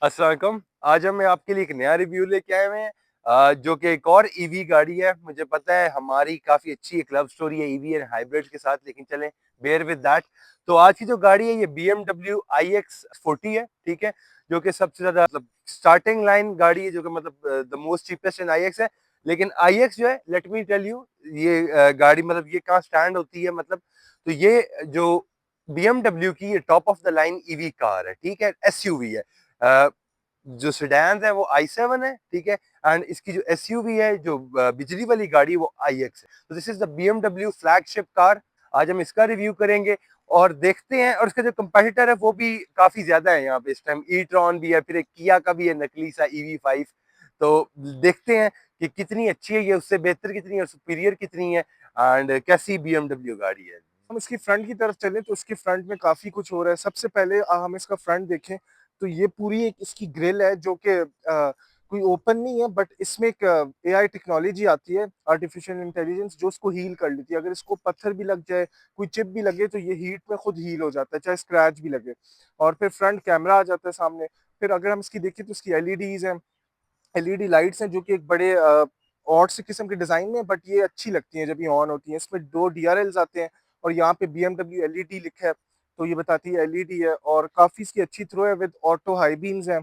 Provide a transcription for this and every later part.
अस्सलाम वालेकुम। आज हम आपके लिए एक नया रिव्यू लेके आए हुए हैं, जो कि एक और ईवी गाड़ी है। मुझे पता है हमारी काफ़ी अच्छी एक लव स्टोरी है ईवी एंड हाइब्रिड के साथ, लेकिन चलें बेयर विद दैट। तो आज की जो गाड़ी है ये BMW iX40 है, ठीक है, जो कि सबसे ज़्यादा मतलब स्टार्टिंग लाइन गाड़ी है, जो कि मतलब the most cheapest in iX है। लेकिन iX जो है, लेट मी टेल यू, ये गाड़ी मतलब ये कहाँ स्टैंड होती है मतलब, तो ये जो BMW की ये top of the line EV car है, ठीक है, एसयूवी है। जो सेडान है वो i7 है, ठीक है, एंड इसकी जो एसयूवी है, जो बिजली वाली गाड़ी, वो iX है। तो this is the BMW flagship car. आज हम इसका रिव्यू करेंगे और देखते हैं, और इसका जो कंपेटिटर है वो भी काफी ज्यादा है यहाँ पे इस टाइम। ई-ट्रॉन भी है, फिर एक किया का भी है नकली सा EV5। तो देखते हैं कि कितनी अच्छी है ये, उससे बेहतर कितनी है, सुपीरियर कितनी है, एंड कैसी BMW गाड़ी है। हम इसकी फ्रंट की तरफ चलें तो इसकी फ्रंट में काफ़ी कुछ हो रहा है। सबसे पहले हम इसका फ्रंट देखें तो ये पूरी एक इसकी ग्रिल है जो कि कोई ओपन नहीं है, बट इसमें एक एआई टेक्नोलॉजी आती है, आर्टिफिशियल इंटेलिजेंस, जो इसको हील कर लेती है। अगर इसको पत्थर भी लग जाए, कोई चिप भी लगे, तो ये हीट में खुद हील हो जाता है, चाहे स्क्रैच भी लगे। और फिर फ्रंट कैमरा आ जाता है सामने। फिर अगर हम इसकी देखें तो इसकी एलईडीज हैं, एलईडी लाइट्स हैं जो कि एक बड़े और से किस्म के डिजाइन में, बट ये अच्छी लगती हैं जब ये ऑन होती हैं। इसमें दो डीआरएल्स आते हैं और यहाँ पे BMW एलईडी लिखा है, तो ये बताती है एलईडी है। और काफी इसकी अच्छी थ्रो है विद ऑटो हाई बीम्स हैं।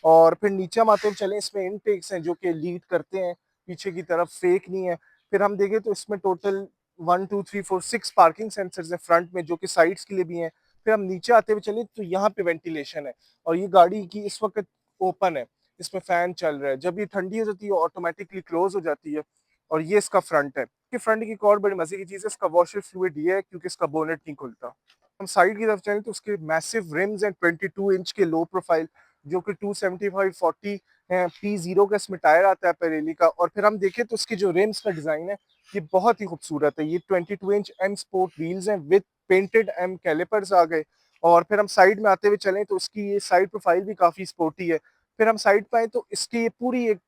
और फिर नीचे हम आते हैं, चले, इसमें इनटेक्स हैं जो कि लीड करते हैं पीछे की तरफ, फेक नहीं है। फिर हम देखें तो इसमें टोटल 1 2 3 4 6 पार्किंग सेंसर्स हैं फ्रंट में, जो कि साइड्स के लिए भी हैं। फिर हम नीचे आते हुए चले तो यहाँ पे वेंटिलेशन है, और ये गाड़ी की इस वक्त ओपन है, इसमें फैन चल रहा है। जब ये ठंडी हो जाती है ऑटोमेटिकली क्लोज हो जाती है। और ये इसका फ्रंट है। कि फ्रंट की एक और बड़ी मजे की चीज है, इसका वॉशर फ्लूइड ये है क्योंकि इसका बोनेट नहीं खुलता। हम साइड की तरफ चलें तो उसके मैसिव रिम्स हैं, 22 इंच के लो प्रोफाइल, जो कि 275/40 है। P0 का इसमें टायर आता है पेरेली का। और फिर हम देखें तो उसकी जो रिम्स का डिजाइन है, ये बहुत ही खूबसूरत है। ये 22 इंच M स्पोर्ट व्हील्स हैं विद पेंटेड M कैलिपर्स आ गए। और फिर हम साइड में आते हुए चलें तो उसकी ये साइड प्रोफाइल भी काफी स्पोर्टी है। फिर हम साइड पे आए तो इसकी ये पूरी एक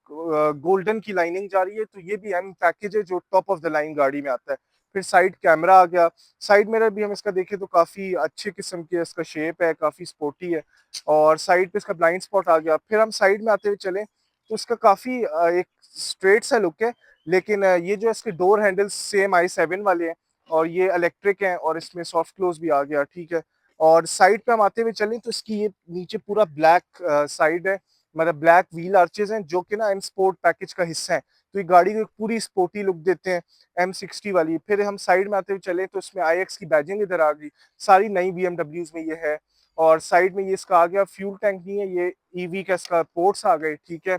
गोल्डन की लाइनिंग जा रही है, तो ये भी एम पैकेज है जो टॉप ऑफ द लाइन गाड़ी में आता है। फिर साइड कैमरा आ गया। साइड मिरर भी हम इसका देखें तो काफी अच्छे किस्म की इसका शेप है, काफी स्पोर्टी है। और साइड पे इसका ब्लाइंड स्पॉट आ गया। फिर हम साइड में आते हुए चलें तो इसका काफी एक स्ट्रेट सा लुक है। लेकिन ये जो इसके डोर हैंडल्स सेम i7 वाले हैं, और ये इलेक्ट्रिक हैं, और इसमें सॉफ्ट क्लोज भी आ गया, ठीक है। और साइड पे हम आते हुए चलें तो इसकी ये नीचे पूरा ब्लैक साइड है, मतलब ब्लैक व्हील आर्चेज हैं, जो कि ना एम स्पोर्ट पैकेज का हिस्सा है। तो ये गाड़ी को एक पूरी स्पोर्टी लुक देते हैं, M60 वाली। फिर हम साइड में आते हुए चले तो इसमें iX की बैजिंग इधर आ गई, सारी नई BMWs में ये है। और साइड में ये इसका आ गया, फ्यूल टैंक नहीं है ये, ईवी का इसका पोर्ट्स आ गए, ठीक है।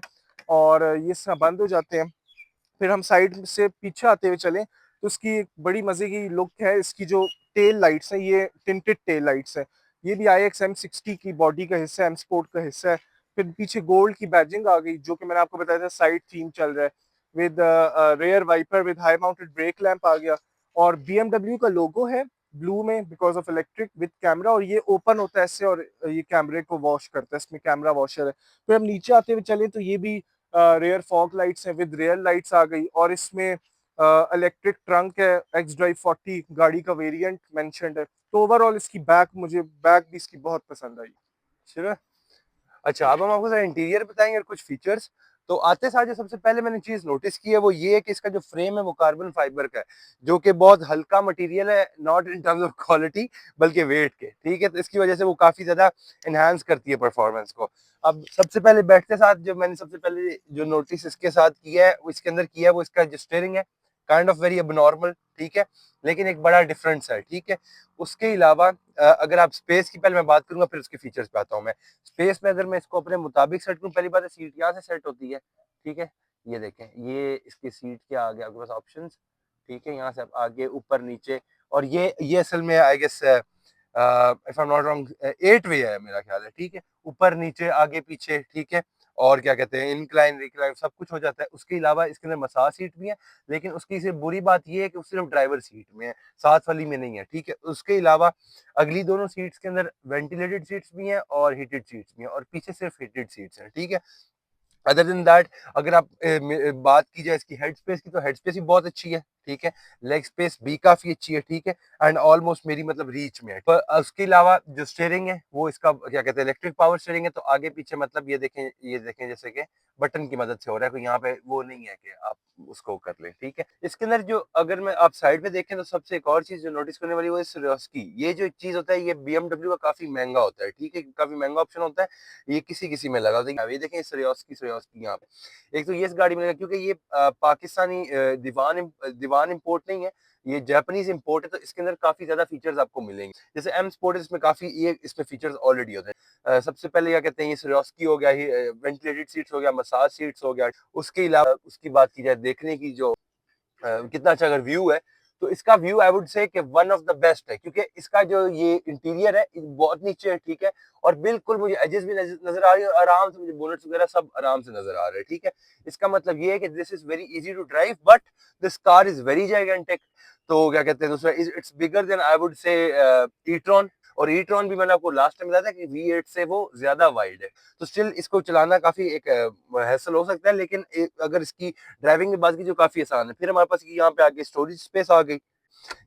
और ये इसका बंद हो जाते हैं। फिर हम साइड से पीछे आते हुए चलें तो उसकी एक बड़ी मजे की लुक है, इसकी जो टेल लाइट्स हैं, ये टिंटेड टेल लाइट्स हैं। ये भी iX M60 की बॉडी का हिस्सा है, M स्पोर्ट का हिस्सा है। फिर पीछे गोल्ड की बैजिंग आ गई, जो कि मैंने आपको बताया था साइड थीम चल रहा है, with rear wiper with high mounted brake lamp आ गया। और BMW का लोगो है ब्लू में because of electric with camera, और ये ओपन होता है ऐसे, और ये कैमरे को वॉश करता है, इसमें कैमरा वॉशर है। फिर हम नीचे आते हुए चले तो ये भी रेयर फॉग लाइट्स है विद रेयर लाइट्स आ गई। और इसमें इलेक्ट्रिक ट्रंक है, एक्स ड्राइव 40 गाड़ी का वेरिएंट मेंशन्ड है। तो ओवरऑल इसकी मुझे बैक भी इसकी बहुत पसंद आई। चलो, अच्छा, अब हम आपको जरा इंटीरियर बताएंगे और कुछ फीचर्स। तो आते साथ जो सबसे पहले मैंने चीज नोटिस की है वो ये है कि इसका जो फ्रेम है वो कार्बन फाइबर का है, जो कि बहुत हल्का मटेरियल है, not in terms of quality बल्कि वेट के, ठीक है। तो इसकी वजह से वो काफी ज्यादा एनहांस करती है परफॉर्मेंस को। अब सबसे पहले बैठते साथ जो मैंने सबसे पहले जो नोटिस इसके साथ किया है, वो इसके अंदर किया है, वो इसका जो स्टीयरिंग है, काइंड ऑफ वेरी अबनॉर्मल, ठीक है, लेकिन एक बड़ा डिफरेंस है, ठीक है। उसके अलावा अगर आप स्पेस की पहले मैं बात करूंगा, फिर उसके फीचर्स पे आता हूँ मैं। स्पेस में अगर मैं इसको अपने मुताबिक सेट करूँ, पहली बात है सीट यहाँ से सेट होती है, ठीक है। ये देखें, ये इसकी सीट के आगे आपके पास ऑप्शंस, ठीक है, यहाँ से आप आगे ऊपर नीचे। और ये असल में I guess if I am not wrong 8 वे है मेरा ख्याल है, ठीक है, ऊपर नीचे आगे पीछे, ठीक है। और क्या कहते हैं, इनक्लाइन रिक्लाइन सब कुछ हो जाता है। उसके अलावा इसके अंदर मसाज सीट भी है, लेकिन उसकी सिर्फ बुरी बात ये है कि वो सिर्फ ड्राइवर सीट में है, साथ वाली में नहीं है, ठीक है। उसके अलावा अगली दोनों सीट्स के अंदर वेंटिलेटेड सीट्स भी हैं और हीटेड सीट्स भी हैं, और पीछे सिर्फ हीटेड सीट्स हैं, ठीक है। अदर देन दैट, अगर आप बात की जाए इसकी हेड स्पेस की, तो हेड स्पेस भी बहुत अच्छी है, ठीक है, लेग स्पेस भी काफी अच्छी है, ठीक है, एंड ऑलमोस्ट मेरी मतलब रीच में है। पर उसके अलावा जो स्टीयरिंग है वो इसका क्या कहते हैं इलेक्ट्रिक पावर स्टीयरिंग है, तो आगे पीछे मतलब ये देखें जैसे कि बटन की मदद से हो रहा है, कोई यहाँ पे वो नहीं है कि आप उसको कर लें, ठीक है। इसके अंदर जो अगर मैं आप साइड पे देखें तो सबसे एक और चीज जो नोटिस करने वाली वो है Swarovski। ये जो चीज होता है ये BMW का काफी महंगा होता है, ठीक है, काफी महंगा ऑप्शन होता है, ये किसी किसी में लगा होता है। ये देखें Swarovski यहाँ पे एक तो ये इस गाड़ी में लगा क्योंकि ये पाकिस्तानी दीवान इंपोर्ट नहीं है, ये जापानीज इंपोर्ट है, तो इसके अंदर काफी ज्यादा फीचर्स आपको मिलेंगे। जैसे एम स्पोर्ट इसमें काफी ये इसमें फीचर्स ऑलरेडी होते हैं। सबसे पहले क्या कहते हैं ये Swarovski हो गया, वेंटिलेटेड सीट्स हो गया, मसाज सीट्स हो गया। उसके अलावा उसकी बात की जाए देखने की जो कितना अच्छा अगर व्यू है, तो इसका व्यू आई वुड से कि वन ऑफ द बेस्ट है, क्योंकि इसका जो ये इंटीरियर है बहुत नीचे है, ठीक है, और बिल्कुल मुझे एजेस भी नजर आ रही है और आराम से मुझे बोनट्स वगैरह सब आराम से नजर आ रहे हैं, ठीक है। इसका मतलब ये है कि this is very easy to drive, but this car is very gigantic. तो क्या कहते हैं दूसरा, it's bigger than I would say e-tron, और ई-ट्रॉन भी मैंने आपको लास्ट टाइम बताया था कि V8 से वो ज्यादा वाइड है, तो स्टिल इसको चलाना काफी एक हैसल हो सकता है, लेकिन अगर इसकी ड्राइविंग की बात की जो काफी आसान है। फिर हमारे पास यहाँ पे आगे स्टोरेज स्पेस आ गई,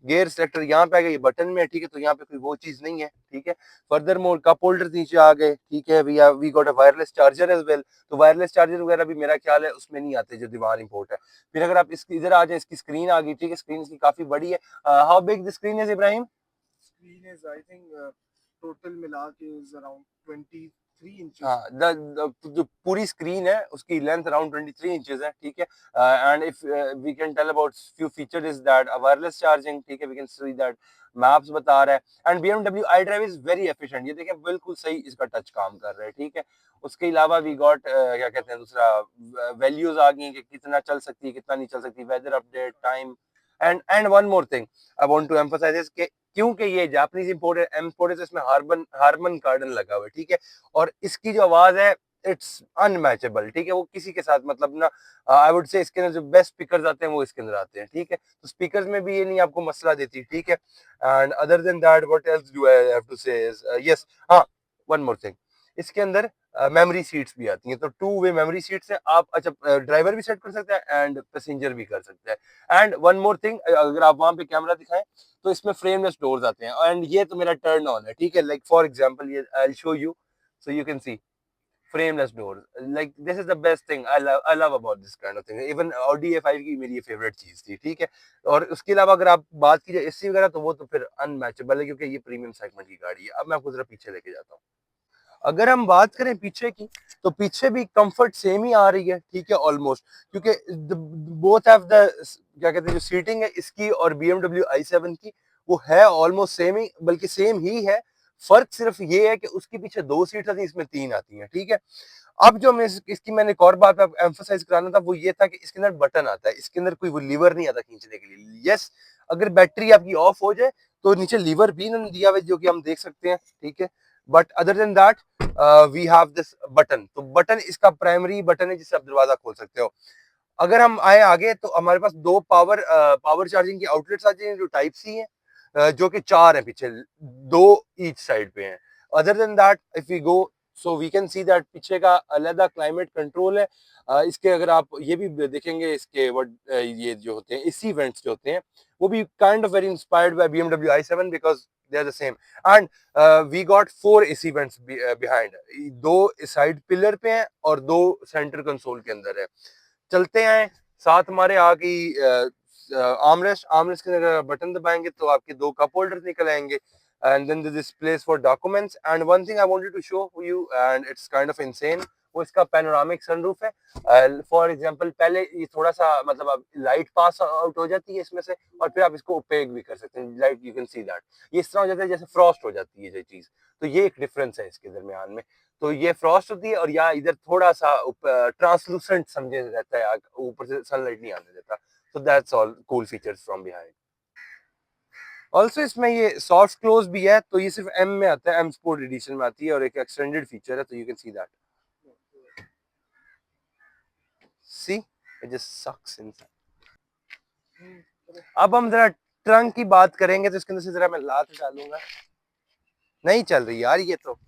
गियर सेलेक्टर यहाँ पे आ गई, बटन में है, ठीक है, तो यहाँ पे कोई वो चीज नहीं है, ठीक है। फर्दर मोर कप होल्डर नीचे आ गए, ठीक है, we got a wireless charger as well, तो वायरलेस चार्जर वगैरह भी मेरा ख्याल है उसमें नहीं आते जो दीवार इंपोर्ट है। फिर अगर आप इसकी इधर आ जाए, इसकी स्क्रीन आ गई, ठीक है, स्क्रीन इसकी काफी बड़ी है। How big the screen is Ibrahim? Screen is I think total मिला के इज अराउंड 23 इंचेस। हाँ, जो पूरी स्क्रीन है उसकी लेंथ अराउंड 23 इंचेस है, ठीक है। And if we can tell about few feature is that wireless charging, ठीक है, we can see that maps बता रहा है, and BMW iDrive is very efficient. ये देखें बिल्कुल सही इसका टच काम कर रहा है, ठीक है। उसके अलावा वी गॉट क्या कहते हैं दूसरा वैल्यूज आ गई कि कितना चल सकती है कितना नहीं चल सकती, weather update, time, and one more thing I want to emphasize is कि क्योंकि ये जापानीज इंपोर्ट है, इम्पोर्ट है, इसमें हार्मन कार्डन लगा हुआ है, ठीक है, और इसकी जो आवाज है इट्स अनमैचेबल, ठीक है, वो किसी के साथ मतलब ना आई वुड से इसके अंदर जो बेस्ट स्पीकर्स आते हैं वो इसके अंदर आते हैं, ठीक है, तो स्पीकर्स में भी ये नहीं आपको मसला देती, ठीक है। And other than that what else do I have to say is yes, हाँ, वन मोर थिंग, इसके अंदर मेमोरी सीट्स भी आती हैं, तो टू वे मेमोरी सीट्स हैं, आप अच्छा ड्राइवर भी सेट कर सकते हैं एंड पैसेंजर भी कर सकते हैं। एंड वन मोर थिंग, अगर आप वहां पे कैमरा दिखाएं तो इसमें फ्रेमलेस डोर्स आते हैं, एंड ये तो मेरा टर्न ऑन है, ठीक है, लाइक फॉर एग्जांपल ये I will show you so you can C frameless doors, like this is the best thing I love about this kind of thing, even Audi A5 की मेरी ये favourite चीज थी, ठीक है। और उसके अलावा अगर आप बात कीजिए एसी वगैरह तो वो तो फिर अनमैचेबल है, क्योंकि ये प्रीमियम सेगमेंट की गाड़ी है। अब मैं आपको जरा पीछे लेके जाता हूँ। अगर हम बात करें पीछे की, तो पीछे भी कंफर्ट सेम ही आ रही है, ठीक है, ऑलमोस्ट, क्योंकि बोथ हैव द क्या कहते हैं जो सीटिंग है इसकी और BMW i7 की वो है ऑलमोस्ट सेम ही, बल्कि सेम ही है। फर्क सिर्फ ये है कि उसके पीछे 2 सीट आती है, इसमें 3 आती हैं, ठीक है। अब जो मैं इसकी मैंने एक और बात एम्फोसाइज कराना था वो ये था कि इसके अंदर बटन आता है, इसके अंदर कोई वो लीवर नहीं आता खींचने के लिए। यस, अगर बैटरी आपकी ऑफ हो जाए तो नीचे लीवर भी इन्होंने दिया हुआ है जो कि हम देख सकते हैं, ठीक है, but other than that we have this button, तो बटन इसका प्राइमरी बटन है जिससे आप दरवाजा खोल सकते हो। अगर हम आए आगे तो हमारे पास दो पावर चार्जिंग की आउटलेट्स आ जाएंगे जो टाइप सी है, जो कि 4 है पीछे, 2 ईच साइड पे हैं। Other than that if we go so we can see that पीछे का अलग क्लाइमेट कंट्रोल है। इसके अगर आप ये भी देखेंगे इसके ये जो होते हैं एसी वेंट्स जो होते हैं वो भी kind of very inspired by BMW i7 because they are the same. And we got 4 AC vents behind, 2 side pillar पे हैं और 2 सेंटर कंसोल के अंदर है। चलते हैं, साथ हमारे आ गई आर्मरेस्ट, आर्मरेस्ट के अगर बटन दबाएंगे तो आपके 2 कप होल्डर निकल आएंगे, and then this place for documents, and one thing I wanted to show you and it's kind of insane, वो इसका पैनोरामिक सनरूफ है। फॉर एग्जांपल पहले ये थोड़ा सा मतलब अब लाइट पास आउट हो जाती है इसमें से, और फिर आप इसको ओपेक भी कर सकते हैं, light you can see that ये इस तरह हो जाता है जैसे फ्रॉस्ट हो जाती है ये चीज, तो ये एक डिफरेंस है इसके दरमियान में। तो ये फ्रॉस्ट होती है और यहाँ इधर थोड़ा सा ट्रांसलूसेंट समझे रहता है, ऊपर से सनलाइट नहीं आने देता। So that's all cool features from behind. Also इसमें ये सॉफ्ट क्लोज भी है, तो ये सिर्फ एम में आता है, एम स्पोर्ट एडिशन में आती है, और एक एक्सटेंडेड फीचर है, तो you can see that, see it just sucks inside. अब हम जरा ट्रंक की बात करेंगे, तो इसके अंदर से जरा मैं लात डालूंगा, नहीं चल रही यार ये तो।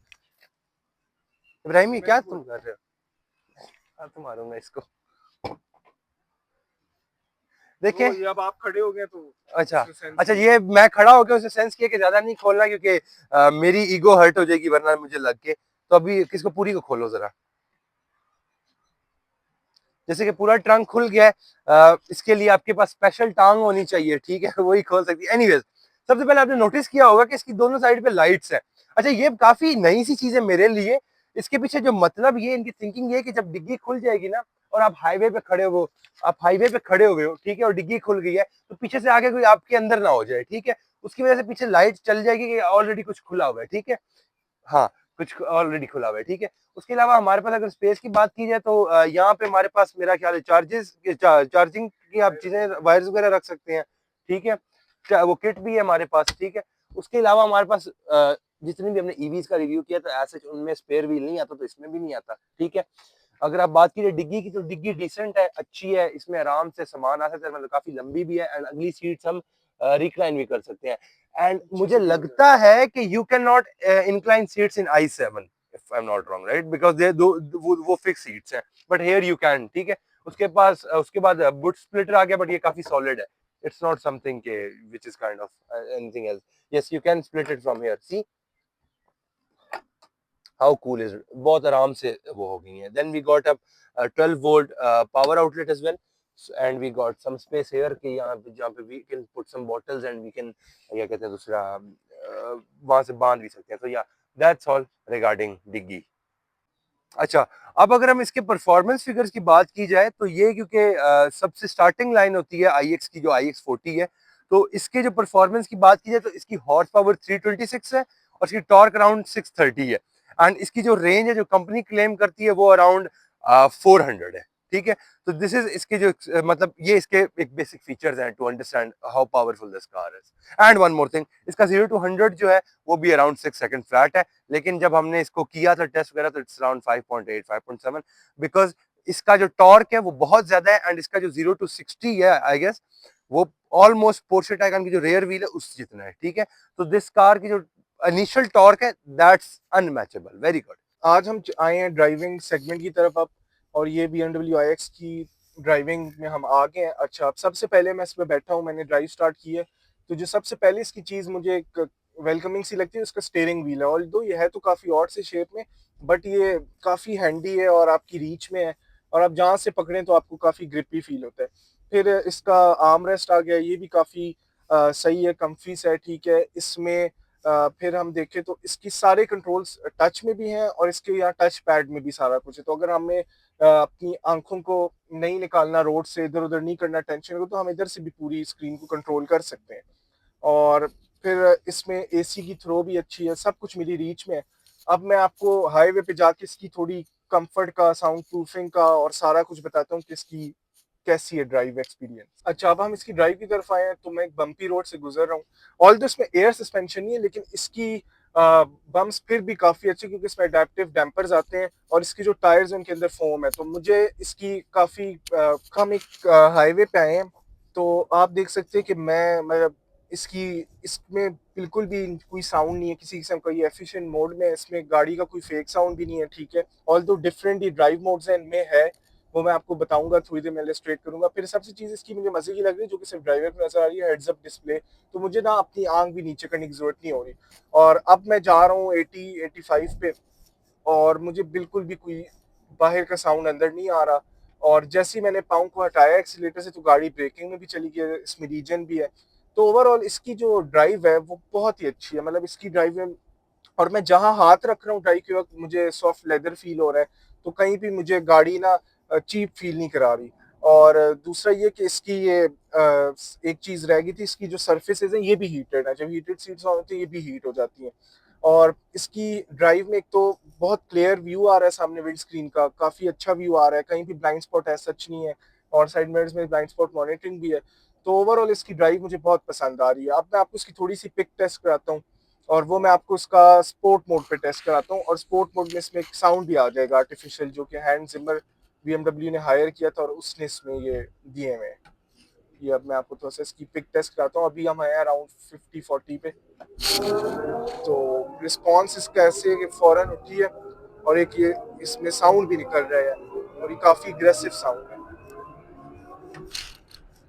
इब्राहिम ये क्या तुम कर रहे हो? हाथ मारूंगा इसको। देखें। वो ये अब आप खड़े हो गए तो अच्छा, उसने सेंस अच्छा, किया। ये मैं खड़ा होकर उसे सेंस किया कि ज्यादा नहीं खोलना, क्योंकि मेरी ईगो हर्ट हो जाएगी वरना मुझे लग के। तो अभी किसको पूरी को खोलो जरा। जैसे कि पूरा ट्रंक खुल गया है। इसके लिए आपके पास स्पेशल टांग होनी चाहिए, ठीक है, वही खोल सकती है। एनीवेज, सबसे पहले आपने नोटिस किया होगा कि इसकी दोनों साइड पे लाइट्स है। अच्छा, ये काफी नई सी चीज है मेरे लिए। इसके पीछे जो मतलब ये इनकी थिंकिंग ये कि जब डिग्गी खुल जाएगी ना, और आप हाईवे पे खड़े हो, आप हाईवे पे खड़े हुए हो, ठीक है, और डिग्गी खुल गई है, तो पीछे से आगे कोई आपके अंदर ना हो जाए, ठीक है। उसकी वजह से पीछे लाइट चल जाएगी कि ऑलरेडी कुछ खुला हुआ है, ठीक है। हाँ, कुछ ऑलरेडी खुला हुआ है, ठीक है। उसके अलावा हमारे पास अगर स्पेस की बात की जाए तो यहाँ पे हमारे पास मेरा ख्याल है चार्जिंग की आप चीजें वायर्स वगैरह रख सकते हैं, ठीक है। वो किट भी है हमारे पास, ठीक है। उसके अलावा हमारे पास जितनी भी हमने ईवीज का रिव्यू किया तो ऐसे उनमें स्पेयर व्हील नहीं आता, तो इसमें भी नहीं आता, ठीक है। अगर आप बात कीजिए डिग्गी की, तो डिग्गी डिसेंट है, अच्छी है, इसमें आराम से सामान आ सकता है, मतलब काफी लंबी भी है, एंड अगली सीट्स हम रिक्लाइन भी कर सकते हैं। एंड अच्छी मुझे सी ग्रिल है। लगता है कि you can not incline seats in i7 if I am not wrong, right, because they वो फिक्स सीट्स हैं, बट हियर यू कैन, ठीक है। उसके पास उसके बाद बुट स्प्लिटर आ गया, बट ये काफी सॉलिड है। इट्स नॉट समथिंग के which is kind of anything else. Yes, you can split it from here, see how cool is, बहुत आराम से वो हो गई है। Then we got a 12 volt power outlet as well, and we got some space here कि यहाँ पे जहाँ पे we can put some bottles, and we can क्या कहते हैं दूसरा वहां से बांध भी सकते हैं। तो या दैट्स ऑल रिगार्डिंग डिग्गी। अच्छा, अब अगर हम इसके परफॉर्मेंस फिगर्स की बात की जाए तो ये, क्योंकि सबसे स्टार्टिंग लाइन होती है IX की, जो IX40 है, तो इसके जो परफॉर्मेंस की बात की जाए तो इसकी हॉर्स पावर 326 है, और इसकी टॉर्क अराउंड 630 है। एंड इसकी जो रेंज है, जो कंपनी क्लेम करती है, वो अराउंड 400 है, ठीक है। तो दिस इज इसके जो मतलब ये इसके एक बेसिक फीचर्स हैं to understand how powerful this car is. And one more thing, इसका 0 to 100 जो है वो भी अराउंड 6 सेकंड फ्लैट है। लेकिन जब हमने इसको किया था टेस्ट वगैरह, तो इट्स अराउंड 5.8 5.7, बिकॉज इसका जो टॉर्क है वो बहुत ज्यादा है, एंड इसका जो 0 to 60 है आई गेस, वो ऑलमोस्ट पोर्शे टाइगन की जो रेयर व्हील है उस जितना है, ठीक है। तो दिस कार की जो इनिशियल टॉर्क है, दैट्स अनमैचेबल, वेरी गुड। आज हम आए हैं ड्राइविंग सेगमेंट की तरफ अब, और ये BMW iX की ड्राइविंग में हम आ गए हैं। अच्छा, अब सबसे पहले मैं इसमें बैठा हूँ, मैंने ड्राइव स्टार्ट की है। तो जो सबसे पहले इसकी चीज़ मुझे एक वेलकमिंग सी लगती है, उसका स्टीयरिंग व्हील है। और दो ये है तो काफ़ी ऑड से शेप में, बट ये काफ़ी हैंडी है और आपकी रीच में है, और आप जहाँ से पकड़ें तो आपको काफ़ी ग्रिपी फील होता है। फिर इसका आर्म रेस्ट आ गया, ये भी काफ़ी सही है, कम्फी सा है, ठीक है। इसमें फिर हम देखें तो इसकी सारे कंट्रोल्स टच में भी हैं, और इसके यहाँ टच पैड में भी सारा कुछ है। तो अगर हमें अपनी आंखों को नहीं निकालना रोड से, इधर उधर नहीं करना टेंशन को, तो हम इधर से भी पूरी स्क्रीन को कंट्रोल कर सकते हैं। और फिर इसमें एसी की थ्रो भी अच्छी है, सब कुछ मेरी रीच में है। अब मैं आपको हाईवे पे जाके इसकी थोड़ी कंफर्ट का, साउंड प्रूफिंग का और सारा कुछ बताता हूँ कि इसकी कैसी है ड्राइव एक्सपीरियंस। अच्छा, अब हम इसकी ड्राइव की तरफ आए हैं, तो मैं एक बम्पी रोड से गुजर रहा हूँ। ऑल दो इसमें एयर सस्पेंशन नहीं है, लेकिन इसकी बम्स फिर भी काफी अच्छे, क्योंकि इसमें अडेप्टिव डैम्पर्स आते हैं, और इसकी जो टायर्स हैं उनके अंदर फोम है। तो मुझे इसकी काफी हम एक हाईवे पे आए हैं, तो आप देख सकते हैं कि मैं इसकी इसमें बिल्कुल भी कोई साउंड नहीं है किसी किस्म का। ये एफिशिएंट मोड में है, इसमें गाड़ी का कोई फेक साउंड भी नहीं है, ठीक है। ऑल दो डिफरेंट ये ड्राइव मोड्स हैं, इनमें है, वो मैं आपको बताऊंगा, थोड़ी देर में इलस्ट्रेट करूंगा। फिर सबसे चीज इसकी मुझे मजे की लग रही है, जो कि सिर्फ ड्राइवर को नजर आ रही है, हेड्स अप डिस्प्ले। तो मुझे ना अपनी आंख भी नीचे करने की जरूरत नहीं हो रही। और अब मैं जा रहा हूँ 80 85 पे, और मुझे बिल्कुल भी कोई बाहर का साउंड अंदर नहीं आ रहा। और जैसे ही मैंने पाँव को हटाया एक्सीलेटर से, तो गाड़ी ब्रेकिंग में भी चली गई है, इसमें रीजन भी है। तो ओवरऑल इसकी जो ड्राइव है वो बहुत ही अच्छी है, मतलब इसकी ड्राइव में, और मैं जहाँ हाथ रख रहा हूँ ड्राइव के वक्त, मुझे सॉफ्ट लेदर फील हो रहा है। तो कहीं भी मुझे गाड़ी ना चीप फील नहीं करा रही। और दूसरा ये कि इसकी ये एक चीज रह गई थी, इसकी जो सर्फेसेज है ये भी हीटेड है, जब हीटेड सीट्स होती है ये भी हीट हो जाती हैं। और इसकी ड्राइव में एक तो बहुत क्लियर व्यू आ रहा है सामने विंड स्क्रीन का, काफी अच्छा व्यू आ रहा है, कहीं भी ब्लाइंड स्पॉट है सच नहीं है। और साइड मिरर्स में ब्लाइंड स्पॉट मॉनिटरिंग भी है। तो ओवरऑल इसकी ड्राइव मुझे बहुत पसंद आ रही है। अब मैं आपको इसकी थोड़ी सी पिक टेस्ट कराता हूँ, और वो मैं आपको इसका स्पोर्ट मोड पे टेस्ट कराता हूँ। और स्पोर्ट मोड में इसमें एक साउंड भी आ जाएगा आर्टिफिशियल, जो कि हैंड जिमर BMW ने हायर किया था, और उसने इसमें ये दिए हुए हैं। ये अब मैं आपको थोड़ा सा इसकी पिक टेस्ट कराता हूँ। अभी हम हैं अराउंड 50 40 पे। तो रिस्पॉन्स इसका ऐसे है कि फौरन उठी है, और एक ये इसमें साउंड भी निकल रहा है, और ये काफी अग्रेसिव साउंड है।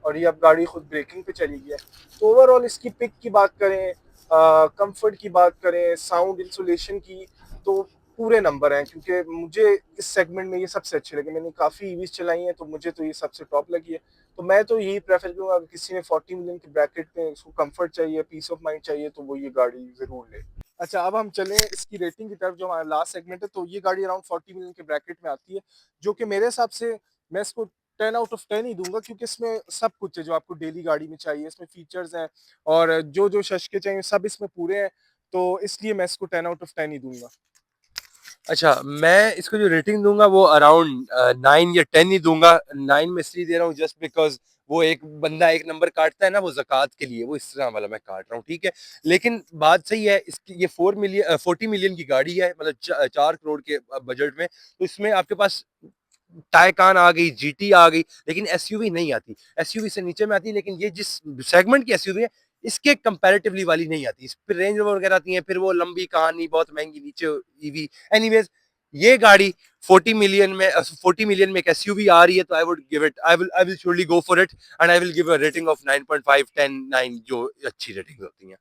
और ये अब गाड़ी खुद ब्रेकिंग पे चली गई है। तो ओवरऑल इसकी पिक की बात करें, कंफर्ट की बात करें, साउंड इंसुलेशन की, तो पूरे नंबर हैं, क्योंकि मुझे इस सेगमेंट में ये सबसे अच्छे लगे। मैंने काफ़ी ईवीज़ चलाई हैं, तो मुझे तो ये सबसे टॉप लगी है। तो मैं तो यही प्रेफ़र करूँगा, अगर किसी ने 40 मिलियन के ब्रैकेट में उसको कंफर्ट चाहिए, पीस ऑफ माइंड चाहिए, तो वो ये गाड़ी ज़रूर ले। अच्छा, अब हम चलें इसकी रेटिंग की तरफ, जो हमारा लास्ट सेगमेंट है। तो ये गाड़ी अराउंड 40 मिलियन के ब्रैकेट में आती है, जो कि मेरे हिसाब से मैं इसको 10 आउट ऑफ 10 ही दूँगा, क्योंकि इसमें सब कुछ है जो आपको डेली गाड़ी में चाहिए। इसमें फीचर्स हैं और जो-जो शशके चाहिए सब इसमें पूरे हैं, तो इसलिए मैं इसको 10 आउट ऑफ 10 ही दूँगा। अच्छा, मैं इसको जो रेटिंग दूँगा वो अराउंड 9 या 10 ही दूँगा। 9 मैं इसलिए दे रहा हूँ जस्ट बिकॉज़ वो एक बंदा एक नंबर काटता है ना वो ज़कात के लिए, वो इस तरह वाला मैं काट रहा हूँ, ठीक है? लेकिन बात सही है, इसकी ये 40 मिलियन की गाड़ी है, मतलब 4 करोड़ के बजट में, तो इसमें आपके पास टायकान आ गई, जीटी आ गई, लेकिन एसयूवी नहीं आती। एसयूवी से नीचे में आती है, लेकिन ये जिस सेगमेंट की एसयूवी है, इसके कंपैरेटिवली वाली नहीं आती। इस पे रेंज रोवर वगैरह आती है, फिर वो लंबी कहानी, बहुत महंगी नीचे ईवी। एनीवेज, ये गाड़ी 40 मिलियन में एक एसयूवी आ रही है, तो I will surely go for it and I will give a rating of 9.5 10 9 जो अच्छी रेटिंग होती हैं।